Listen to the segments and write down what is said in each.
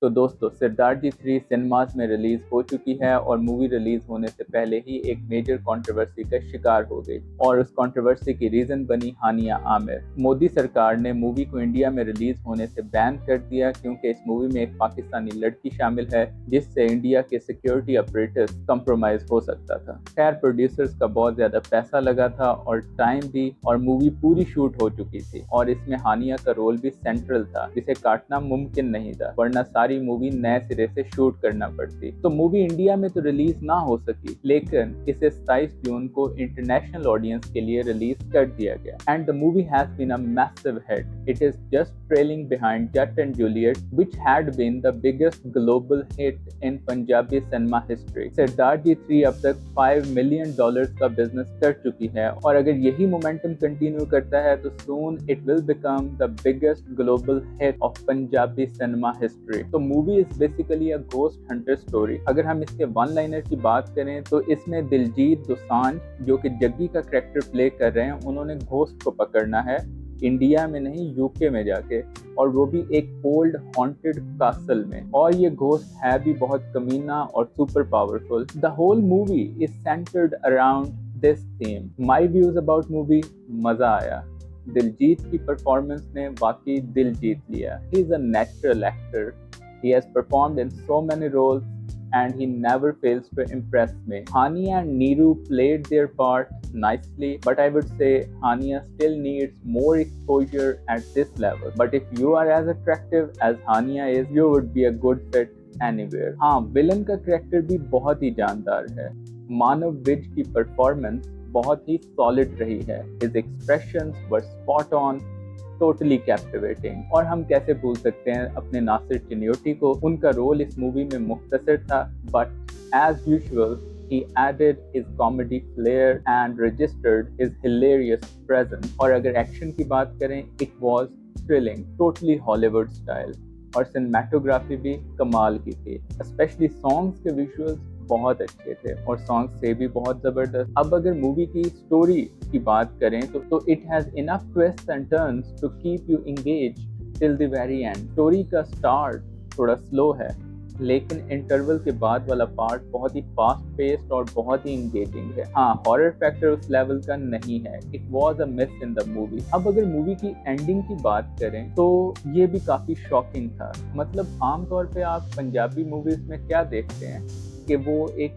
तो दोस्तों सिद्धार्थ जी 3 सिनेमास में रिलीज हो चुकी है और मूवी रिलीज होने से पहले ही एक मेजर कंट्रोवर्सी का शिकार हो गई और उस कंट्रोवर्सी की रीजन बनी हानिया आमिर। मोदी सरकार ने मूवी को इंडिया में रिलीज होने से बैन कर दिया क्योंकि इस मूवी में एक पाकिस्तानी लड़की शामिल है जिससे इंडिया के सिक्योरिटी ऑपरेटर्स कंप्रोमाइज हो सकता था। खैर प्रोड्यूसर्स का बहुत ज्यादा पैसा लगा था और टाइम भी, और मूवी पूरी शूट हो चुकी थी और इसमें हानिया का रोल भी सेंट्रल था जिसे काटना मुमकिन नहीं था, वरना सारी मूवी नए सिरे से शूट करना पड़ती। तो मूवी इंडिया में तो रिलीज ना हो सकी, लेकिन इसे 27 जून को इंटरनेशनल ऑडियंस के लिए रिलीज कर दिया गया and the movie has been a massive hit. It is just trailing behind Jatt and Juliet which had been the biggest global hit in Punjabi cinema history. Siddharth ji 3 अब तक $5 मिलियन का बिजनेस कर चुकी है और अगर यही मोमेंटम कंटिन्यू करता है तो soon it will become the biggest global hit of Punjabi cinema history. तो movie is basically a ghost hunter story. अगर हम इसके वन लाइनर की बात करें तो इसमें दिलजीत दोसांझ जो कि जग्गी का कैरेक्टर प्ले कर रहे हैं, उन्होंने घोस्ट को पकड़ना है इंडिया में नहीं यूके में जाके, और वो भी एक ओल्ड हॉन्टेड कासल में, और ये घोस्ट है भी बहुत कमीना और super powerful. The whole movie is centred around this theme. My views about movie, मजा आया। दिलजीत की परफॉर्मेंस ने वाकई दिल जीत लिया। He is a natural actor. He has performed in so many roles and he never fails to impress me. Hania and Neeru played their part nicely, but I would say Hania still needs more exposure at this level. But if you are as attractive as Hania is, you would be a good fit anywhere. हाँ, villain का character भी बहुत ही जानदार है। मानव विज की performance बहुत ही solid रही है। His expressions were spot on, totally captivating. और हम कैसे भूल सकते हैं अपने नासिर चिन्योटी को। उनका रोल इस मूवी में मुख्तसर था, but as usual he added his comedy flair and registered his hilarious presence. और अगर एक्शन की बात करें, it was thrilling, totally Hollywood style, और सिनेमेटोग्राफी भी कमाल की थी। स्पेशली सॉन्ग्स के विजुअल्स बहुत अच्छे थे और सॉन्ग से भी बहुत जबरदस्त। अब अगर मूवी की स्टोरी की बात करें तो it has enough twist and turns to keep you engage till the very end. Story का स्टार्ट थोड़ा स्लो है, लेकिन इंटरवल के बाद वाला पार्ट बहुत ही फास्ट पेस्ड और बहुत ही इंगेजिंग है। हाँ, हॉरर फैक्टर उस लेवल का नहीं है। It was a miss in the movie. अब अगर मूवी की एंडिंग की बात करें तो ये भी काफी शॉकिंग था। मतलब आमतौर पे आप पंजाबी मूवीज में क्या देखते हैं कि वो एक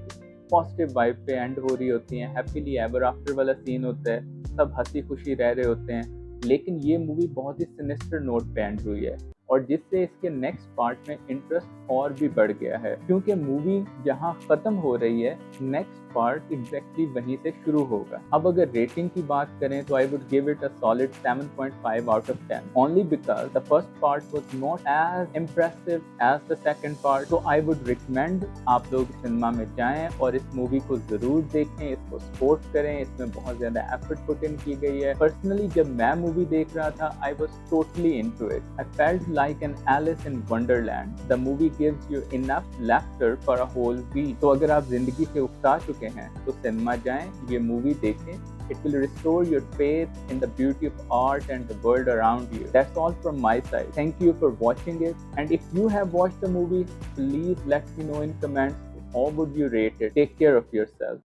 पॉजिटिव वाइब पे एंड हो रही होती हैं, हैप्पीली एवर आफ्टर वाला सीन होता है, सब हंसी खुशी रह रहे होते हैं, लेकिन ये मूवी बहुत ही सिनिस्टर नोट पे एंड हुई है और जिससे इसके नेक्स्ट पार्ट में इंटरेस्ट और भी बढ़ गया है, क्योंकि मूवी जहां खत्म हो रही है नेक्स्ट पार्ट एग्जैक्टली वहीं से शुरू होगा। अब अगर रेटिंग की बात करें तो I would give it a solid 7.5 out of 10 only because the first part was not as impressive as the second part. तो आई वुड रिकमेंड आप लोग सिनेमा में जाएं और इस मूवी को जरूर देखें, इसको सपोर्ट करें। इसमें बहुत ज्यादा एफर्ट पुट इन की गई है। पर्सनली जब मैं मूवी देख रहा था I was totally into it. I felt like an Alice in Wonderland. The movie gives you enough laughter for a whole week. तो अगर आप जिंदगी से उकता चुके हैं तो सिनेमा जाएं, ये मूवी देखें. It will restore your faith in the beauty of art and the world around you. That's all from my side. Thank you for watching it. And if you have watched the movie, please let me know in comments how would you rate it. Take care of yourself.